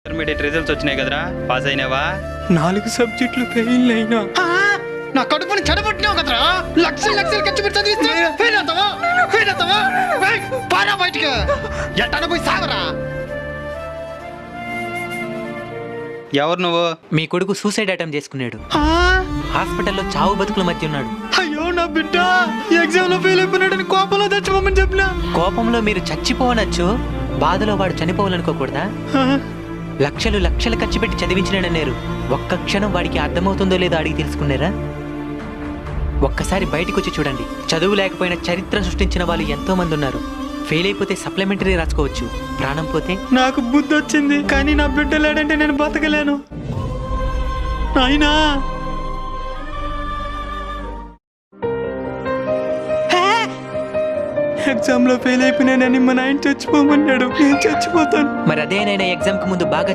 Intermediate results వచ్చినాయి కదరా, pass అయినావా? 4 సబ్జెక్టులు ఫెయిల్ అయినా. నా కడుపుని చెడబుట్టినావు కదరా, లక్షలు ఖర్చు పెట్టి చదివిస్తే ఫెయిల్ అవుతావా? పారా బయటికి, ఎట్టన పోయి సాగరా. ఎవరు నువ్వు? మీ కొడుకు సూసైడ్ అటెంప్ట్ చేసుకున్నాడు. హాస్పిటల్లో చావు బతుకుల మధ్య ఉన్నాడు. అయ్యో నా బిడ్డ ఎగ్జామ్ లో ఫెయిల్ అయిపోయినాడని కోపంలో తెచ్చిపోమని చెప్పినా. కోపంలో మీరు చచ్చిపోవనొచ్చు, బాధలో వాడు చనిపోవాలనుకోకూడదా? లక్షలు ఖర్చు పెట్టి చదివించినాడన్నారు. ఒక్క క్షణం వాడికి అర్థమవుతుందో లేదో అడిగి తెలుసుకున్నారా? ఒక్కసారి బయటికి వచ్చి చూడండి. చదువు లేకపోయినా చరిత్ర సృష్టించిన వాళ్ళు ఎంతో మంది ఉన్నారు. ఫెయిల్ అయిపోతే సప్లిమెంటరీ రాసుకోవచ్చు, ప్రాణం పోతే. నాకు బుద్ధి వచ్చింది, కానీ నా బిడ్డ లేడంటే నేను బతకలేను. నాయనా ఎగ్జామ్ లో ఫెయిల్ అయిపోయినానని మా నాయన చచ్చిపోమన్నాడు. నేను చచ్చిపోతాను. మరి అదేనైనా ఎగ్జామ్ కు ముందు బాగా